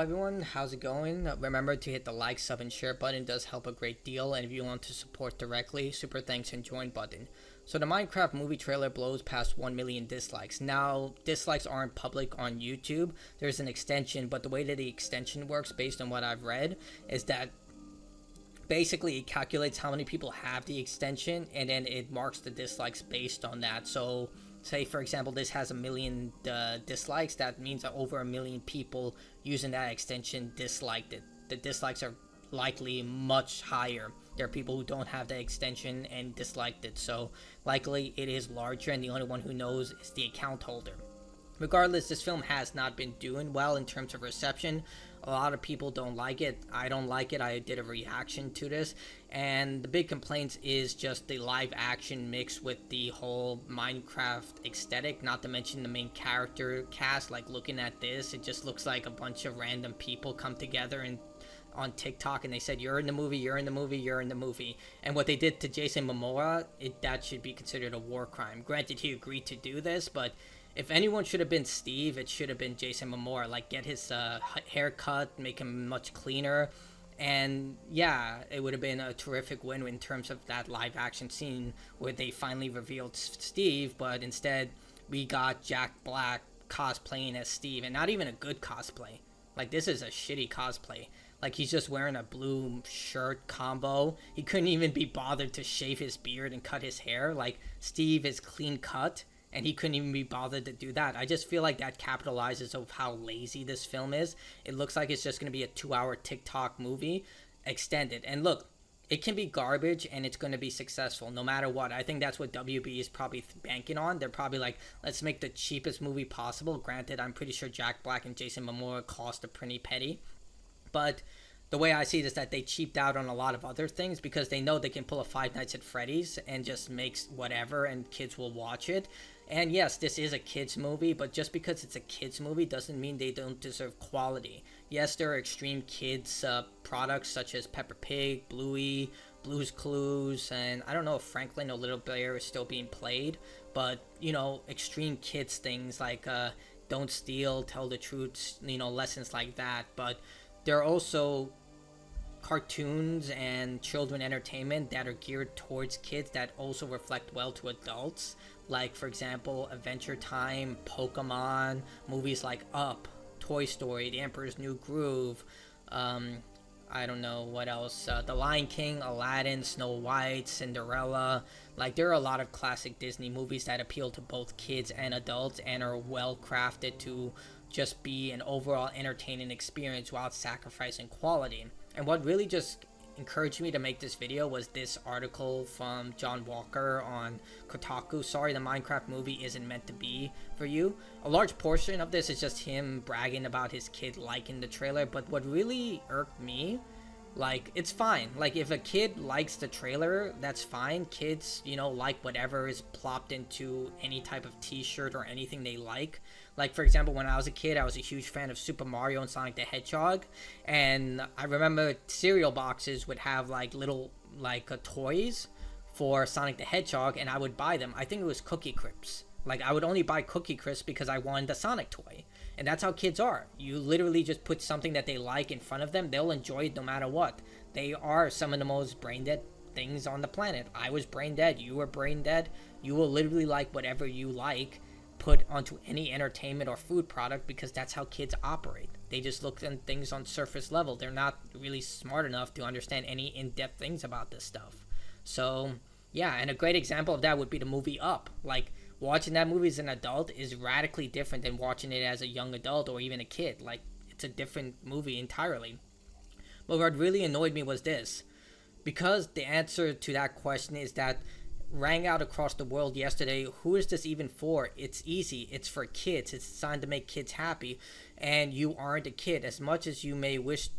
everyone, how's it going? Remember to hit the like, sub, and share button. It does help a great deal. And if you want to support directly, super thanks and join button. So the Minecraft movie trailer blows past 1 million dislikes. Now, dislikes aren't public on YouTube. There's an extension, but the way that the extension works, based on what I've read, is that basically it calculates how many people have the extension, and then it marks the dislikes based on that. So say for example this has 1 million dislikes, that means that over 1 million people using that extension disliked it. The dislikes are likely much higher. There are people who don't have the extension and disliked it, so likely it is larger, and the only one who knows is the account holder. Regardless, this film has not been doing well in terms of reception. A lot of people don't like it. I don't like it. I did a reaction to this. And the big complaints is just the live action mixed with the whole Minecraft aesthetic. Not to mention the main character cast. Like, looking at this, it just looks like a bunch of random people come together and on TikTok and they said, you're in the movie, you're in the movie, you're in the movie. And what they did to Jason Momoa, that should be considered a war crime. Granted, he agreed to do this, but if anyone should have been Steve, it should have been Jason Momoa. Like, get his haircut, make him much cleaner. And yeah, it would have been a terrific win in terms of that live action scene where they finally revealed Steve, but instead we got Jack Black cosplaying as Steve, and not even a good cosplay. Like, this is a shitty cosplay. Like, he's just wearing a blue shirt combo. He couldn't even be bothered to shave his beard and cut his hair. Like, Steve is clean cut, and he couldn't even be bothered to do that. I just feel like that capitalizes of how lazy this film is. It looks like it's just going to be a 2-hour TikTok movie extended. And look, it can be garbage and it's going to be successful no matter what. I think that's what WB is probably banking on. They're probably like, let's make the cheapest movie possible. Granted, I'm pretty sure Jack Black and Jason Momoa cost a pretty penny. But the way I see it is that they cheaped out on a lot of other things because they know they can pull a Five Nights at Freddy's and just makes whatever and kids will watch it. And yes, this is a kids movie, but just because it's a kids movie doesn't mean they don't deserve quality. Yes, there are extreme kids products such as Peppa Pig, Bluey, Blue's Clues, and I don't know if Franklin or Little Bear is still being played, but you know, extreme kids things like Don't Steal, Tell the Truth, you know, lessons like that. But there are also cartoons and children entertainment that are geared towards kids that also reflect well to adults, like for example Adventure Time, Pokemon, movies like Up, Toy Story, The Emperor's New Groove, I don't know what else, The Lion King, Aladdin, Snow White, Cinderella. Like, there are a lot of classic Disney movies that appeal to both kids and adults and are well crafted to just be an overall entertaining experience without sacrificing quality. And what really just encouraged me to make this video was this article from John Walker on Kotaku. Sorry, the Minecraft movie isn't meant to be for you. A large portion of this is just him bragging about his kid liking the trailer, but what really irked me, like, it's fine. Like, if a kid likes the trailer, that's fine. Kids, you know, like whatever is plopped into any type of t-shirt or anything they like. Like, for example, when I was a kid, I was a huge fan of Super Mario and Sonic the Hedgehog. And I remember cereal boxes would have, like, little, like, toys for Sonic the Hedgehog, and I would buy them. I think it was Cookie Crisps. Like, I would only buy Cookie Crisps because I wanted the Sonic toy. And that's how kids are. You literally just put something that they like in front of them. They'll enjoy it no matter what. They are some of the most brain-dead things on the planet. I was brain-dead. You were brain-dead. You will literally like whatever you like put onto any entertainment or food product because that's how kids operate. They just look at things on surface level. They're not really smart enough to understand any in-depth things about this stuff. So, yeah, and a great example of that would be the movie Up. Like, watching that movie as an adult is radically different than watching it as a young adult or even a kid. Like, it's a different movie entirely. But what really annoyed me was this. Because the answer to that question is that rang out across the world yesterday, who is this even for? It's easy. It's for kids. It's designed to make kids happy. And you aren't a kid. As much as you may wish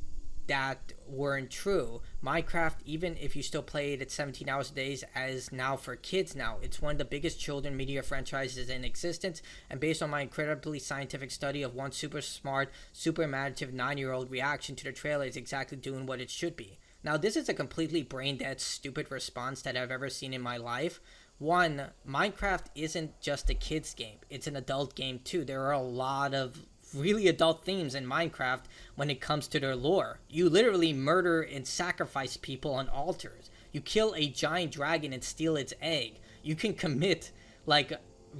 that weren't true, Minecraft, even if you still play it at 17 hours a day, is now for kids now. It's one of the biggest children media franchises in existence, and based on my incredibly scientific study of one super smart, super imaginative 9-year-old reaction to the trailer, is exactly doing what it should be. Now, this is a completely brain-dead, stupid response that I've ever seen in my life. One, Minecraft isn't just a kid's game. It's an adult game, too. There are a lot of really adult themes in Minecraft when it comes to their lore. You literally murder and sacrifice people on altars. You kill a giant dragon and steal its egg. You can commit like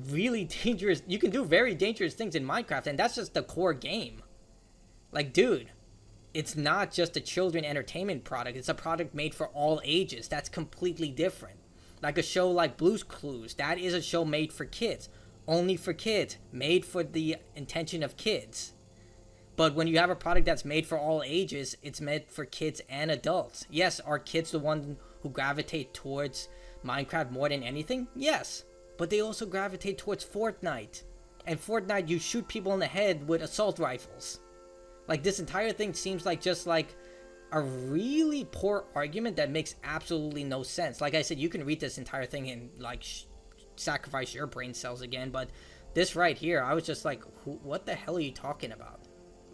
really dangerous, you can do very dangerous things in Minecraft, and that's just the core game. Like, dude, it's not just a children entertainment product, it's a product made for all ages. That's completely different. Like a show like Blue's Clues, that is a show made for kids, only for kids, made for the intention of kids. But when you have a product that's made for all ages, it's meant for kids and adults. Yes, are kids the one who gravitate towards Minecraft more than anything? Yes, but they also gravitate towards Fortnite. And Fortnite, you shoot people in the head with assault rifles. Like, this entire thing seems like just like a really poor argument that makes absolutely no sense. Like I said, you can read this entire thing and like sacrifice your brain cells again, but this right here, I was just like, what the hell are you talking about?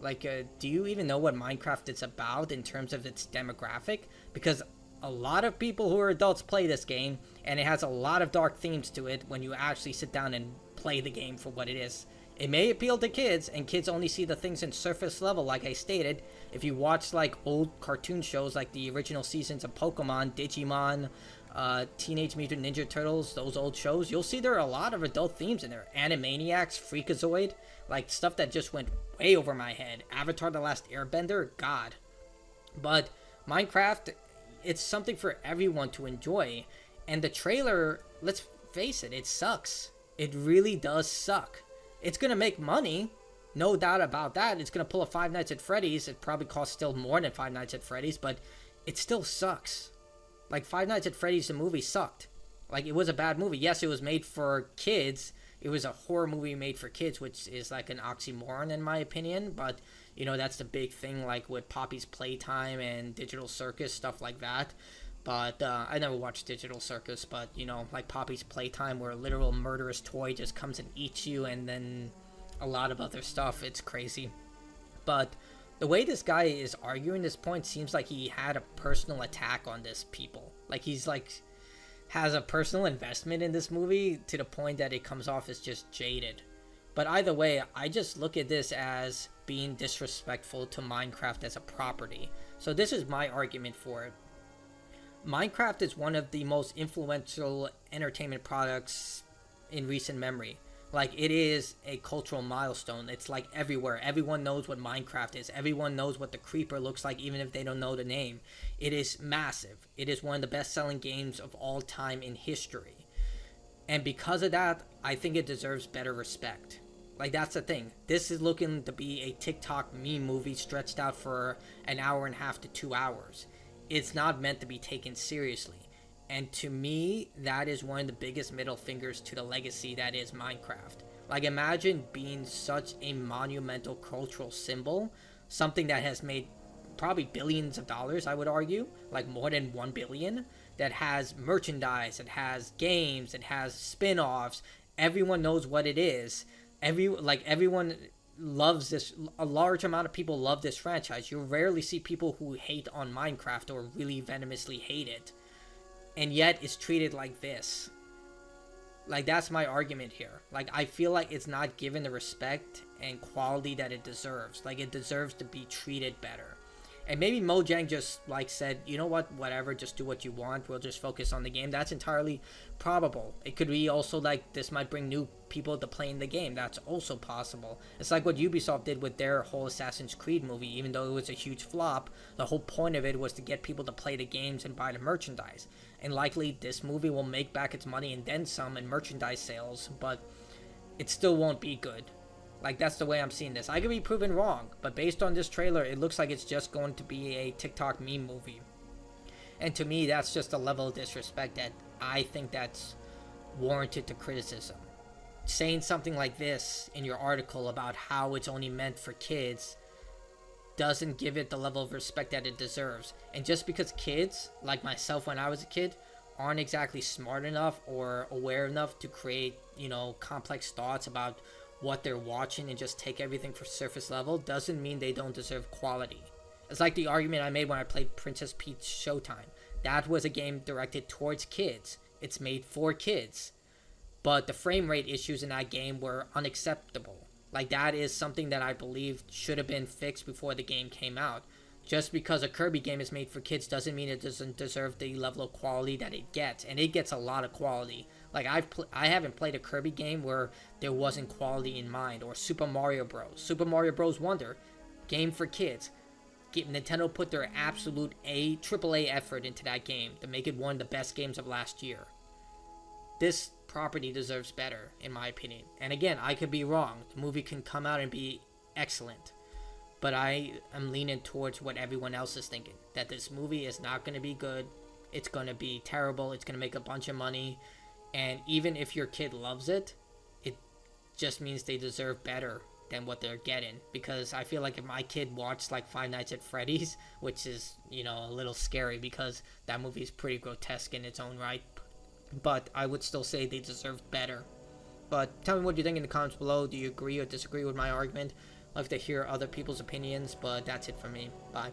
Like, do you even know what Minecraft is about in terms of its demographic? Because a lot of people who are adults play this game, and it has a lot of dark themes to it when you actually sit down and play the game for what it is. It may appeal to kids, and kids only see the things in surface level, like I stated. If you watch like old cartoon shows like the original seasons of Pokemon, Digimon, Teenage Mutant Ninja Turtles, those old shows, you'll see there are a lot of adult themes in there. Animaniacs, Freakazoid, like stuff that just went way over my head. Avatar: The Last Airbender, God. But Minecraft, it's something for everyone to enjoy. And the trailer, let's face it, it sucks. It really does suck. It's going to make money, no doubt about that. It's going to pull a Five Nights at Freddy's. It probably costs still more than Five Nights at Freddy's, but it still sucks. Like, Five Nights at Freddy's, the movie sucked. Like, it was a bad movie. Yes, it was made for kids. It was a horror movie made for kids, which is like an oxymoron in my opinion, but, you know, that's the big thing, like with Poppy's Playtime and Digital Circus, stuff like that. But I never watched Digital Circus, but, you know, like Poppy's Playtime, where a literal murderous toy just comes and eats you, and then a lot of other stuff. It's crazy. But the way this guy is arguing this point seems like he had a personal attack on this people. Like, he's like has a personal investment in this movie to the point that it comes off as just jaded. But either way, I just look at this as being disrespectful to Minecraft as a property. So this is my argument for it. Minecraft is one of the most influential entertainment products in recent memory. Like, it is a cultural milestone. It's like everywhere. Everyone knows what Minecraft is. Everyone knows what the creeper looks like, even if they don't know the name. It is massive. It is one of the best-selling games of all time in history. And because of that, I think it deserves better respect. Like, that's the thing. This is looking to be a TikTok meme movie stretched out for an hour and a half to 2 hours. It's not meant to be taken seriously. And to me, that is one of the biggest middle fingers to the legacy that is Minecraft. Like, imagine being such a monumental cultural symbol, something that has made probably billions of dollars, I would argue, like more than 1 billion, that has merchandise, it has games, it has spin-offs, everyone knows what it is. Everyone loves this. A large amount of people love this franchise. You rarely see people who hate on Minecraft or really venomously hate it. And yet it's treated like this. Like, that's my argument here. Like, I feel like it's not given the respect and quality that it deserves. Like, it deserves to be treated better. And maybe Mojang just, like, said, you know what, whatever, just do what you want. We'll just focus on the game. That's entirely probable. It could be also, like, this might bring new people to playing the game. That's also possible. It's like what Ubisoft did with their whole Assassin's Creed movie. Even though it was a huge flop, the whole point of it was to get people to play the games and buy the merchandise. And likely this movie will make back its money and then some in merchandise sales, but it still won't be good. Like, that's the way I'm seeing this. I could be proven wrong, but based on this trailer, it looks like it's just going to be a TikTok meme movie. And to me, that's just a level of disrespect that I think that's warranted to criticism. Saying something like this in your article about how it's only meant for kids doesn't give it the level of respect that it deserves. And just because kids, like myself when I was a kid, aren't exactly smart enough or aware enough to create, you know, complex thoughts about what they're watching and just take everything for surface level, doesn't mean they don't deserve quality. It's like the argument I made when I played Princess Peach Showtime. That was a game directed towards kids. It's made for kids. But the frame rate issues in that game were unacceptable. Like, that is something that I believe should have been fixed before the game came out. Just because a Kirby game is made for kids doesn't mean it doesn't deserve the level of quality that it gets, and it gets a lot of quality. Like, I haven't played a Kirby game where there wasn't quality in mind, or Super Mario Bros. Super Mario Bros. Wonder, game for kids. Nintendo put their absolute AAA effort into that game to make it one of the best games of last year. This property deserves better, in my opinion. And again, I could be wrong. The movie can come out and be excellent. But I am leaning towards what everyone else is thinking. That this movie is not going to be good. It's going to be terrible. It's going to make a bunch of money. And even if your kid loves it, it just means they deserve better than what they're getting. Because I feel like if my kid watched like Five Nights at Freddy's, which is, a little scary because that movie is pretty grotesque in its own right. But I would still say they deserve better. But tell me what you think in the comments below. Do you agree or disagree with my argument? I'd love to hear other people's opinions, but that's it for me. Bye.